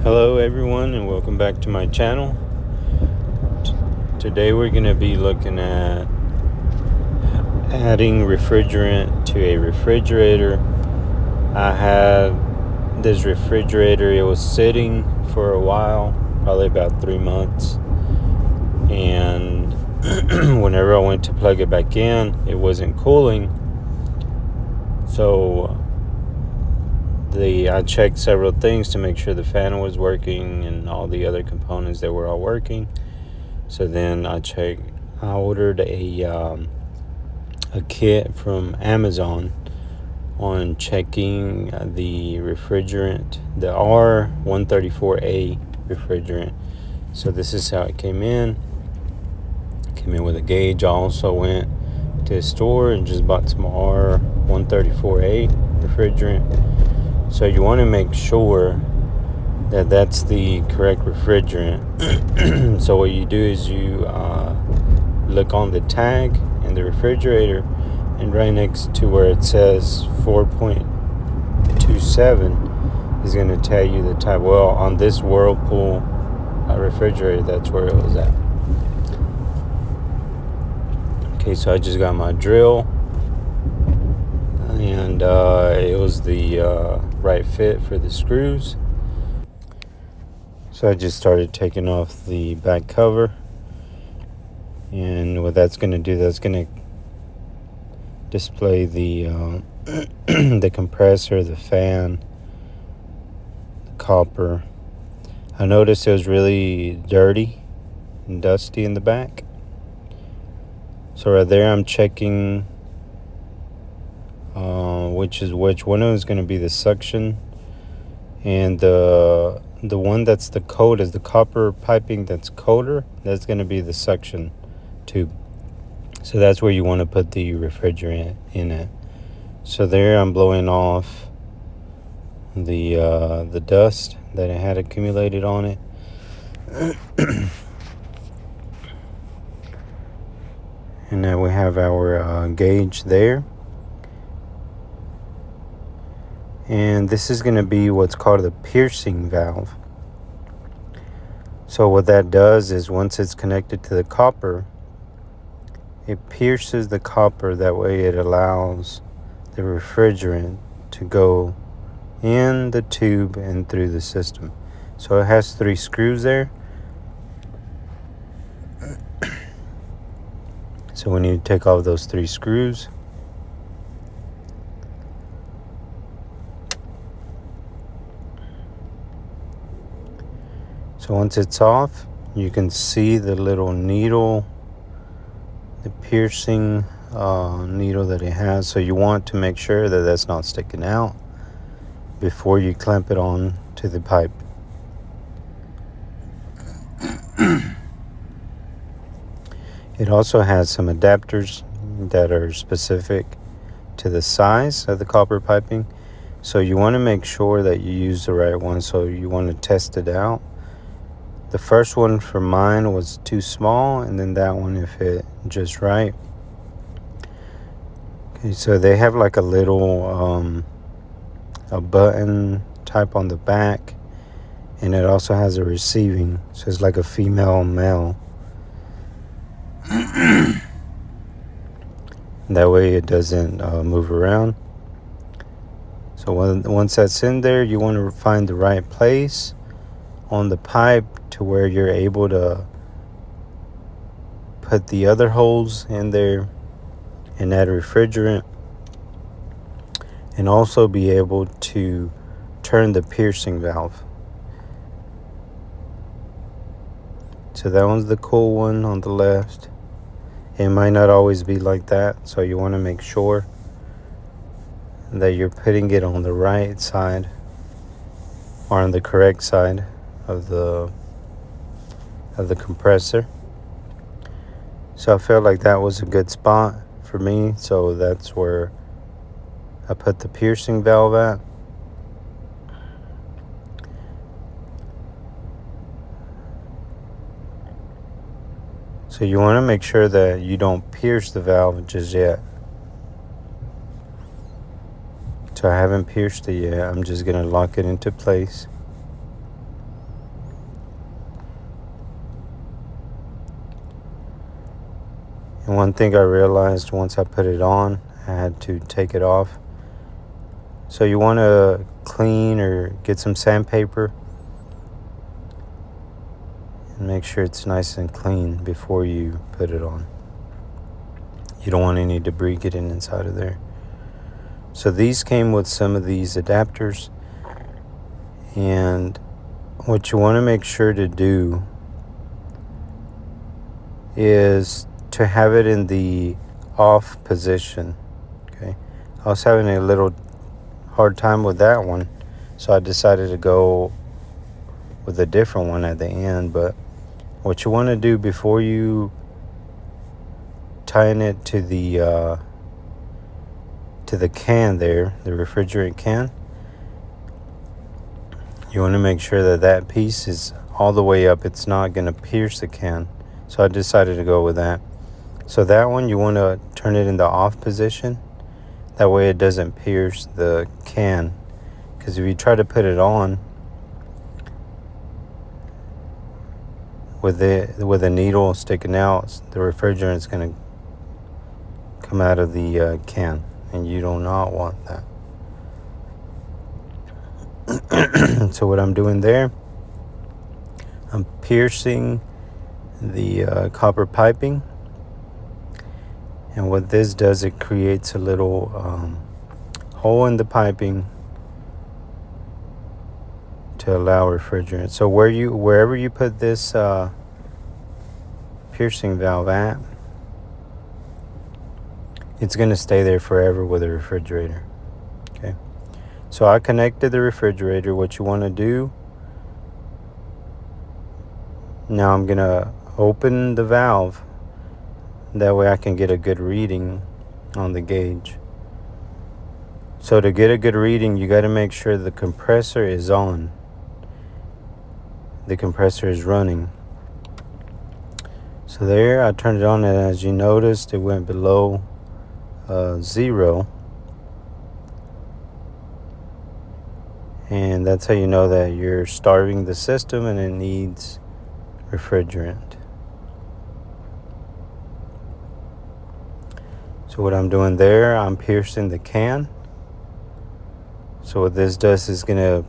Hello everyone, and welcome back to my channel. Today we're going to be looking at adding refrigerant to a refrigerator. I had this refrigerator, it was sitting for a while, probably about 3 months, and whenever I went to plug it back in, it wasn't cooling. So I checked several things to make sure the fan was working and all the other components that were all working. So then I ordered a kit from Amazon on checking the refrigerant, the R134A refrigerant. So this is how it came in. It came in with a gauge. I also went to a store and just bought some R134A refrigerant. So you want to make sure that that's the correct refrigerant. So what you do is you look on the tag in the refrigerator, and right next to where it says 4.27 is going to tell you the type. Well, on this Whirlpool refrigerator, that's where it was at. Okay, so I just got my drill, and it was the right fit for the screws. So I just started taking off the back cover, and what that's going to do, that's going to display the the compressor, the fan, the copper. I noticed it was really dirty and dusty in the back. So right there I'm checking which is which. One of them is going to be the suction, and the one that's the coat is the copper piping that's colder. That's going to be the suction tube. So that's where you want to put the refrigerant in it. So there I'm blowing off the dust that it had accumulated on it. And now we have our gauge there. And this is going to be what's called the piercing valve. So what that does is once it's connected to the copper, it pierces the copper. That way it allows the refrigerant to go in the tube and through the system. So it has 3 screws there. So we need to take off those 3 screws. So once it's off, you can see the little needle, the piercing needle that it has. So you want to make sure that that's not sticking out before you clamp it on to the pipe. It also has some adapters that are specific to the size of the copper piping. So you want to make sure that you use the right one. So you want to test it out. The first one for mine was too small, and then that one it fit just right. Okay, so they have like a little a button type on the back, and it also has a receiving, so it's like a female male. That way it doesn't move around. So once that's in there, you want to find the right place on the pipe to where you're able to put the other holes in there and add refrigerant, and also be able to turn the piercing valve. So that one's the cool one on the left. It might not always be like that, so you want to make sure that you're putting it on the right side or on the correct side of the compressor. So I felt like that was a good spot for me, so that's where I put the piercing valve at. So you want to make sure that you don't pierce the valve just yet. So I haven't pierced it yet. I'm just going to lock it into place. And one thing I realized once I put it on, I had to take it off. So you want to clean or get some sandpaper and make sure it's nice and clean before you put it on. You don't want any debris getting inside of there. So these came with some of these adapters, and what you want to make sure to do is to have it in the off position. Okay, I was having a little hard time with that one, so I decided to go with a different one at the end. But what you want to do before you tying it to the can there, the refrigerant can, you want to make sure that that piece is all the way up. It's not going to pierce the can. So I decided to go with that. So that one, you want to turn it in the off position. That way it doesn't pierce the can. Because if you try to put it on with a needle sticking out, the refrigerant is going to come out of the can. And you do not want that. So what I'm doing there, I'm piercing the copper piping, and what this does, it creates a little hole in the piping to allow refrigerant. So wherever you put this piercing valve at, it's going to stay there forever with a refrigerator. Okay, so I connected the refrigerator. What you want to do now, I'm going to open the valve. That way I can get a good reading on the gauge. So to get a good reading, you got to make sure the compressor is on. The compressor is running. So there, I turned it on, and as you noticed, it went below 0. And that's how you know that you're starving the system and it needs refrigerant. So what I'm doing there, I'm piercing the can. So what this does is going to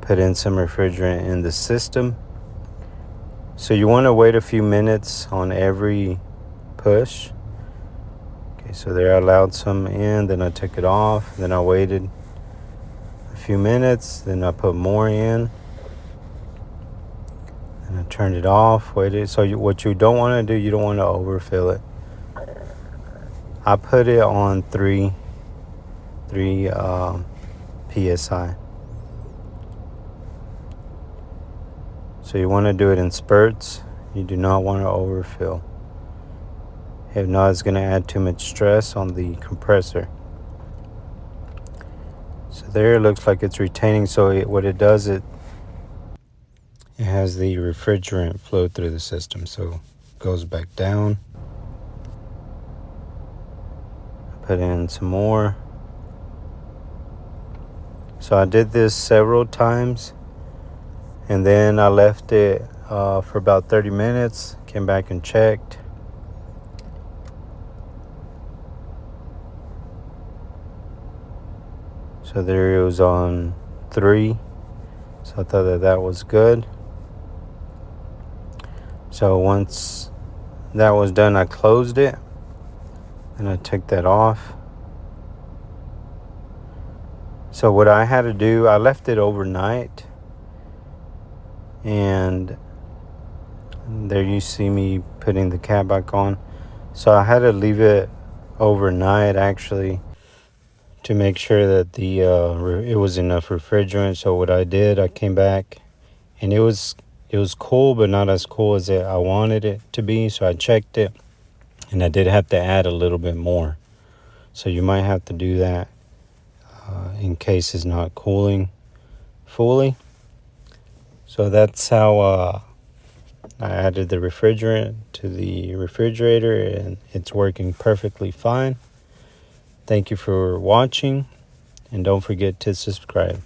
put in some refrigerant in the system. So you want to wait a few minutes on every push. Okay, so there I allowed some in, then I took it off, then I waited a few minutes, then I put more in, and I turned it off, waited. So what you don't want to do, you don't want to overfill it. I put it on 3 psi. So you want to do it in spurts. You do not want to overfill. If not, it's going to add too much stress on the compressor. So there, it looks like it's retaining. So what it does, it has the refrigerant flow through the system. So it goes back down. Put in some more. So I did this several times, and then I left it for about 30 minutes. Came back and checked. So there it was on 3. So I thought that was good. So once that was done, I closed it and I took that off. So what I had to do, I left it overnight, and there you see me putting the cap back on. So I had to leave it overnight actually to make sure that it was enough refrigerant. So what I did, I came back, and it was cool, but not as cool as I wanted it to be. So I checked it, and I did have to add a little bit more. So you might have to do that in case it's not cooling fully. So that's how I added the refrigerant to the refrigerator, and it's working perfectly fine. Thank you for watching, and don't forget to subscribe.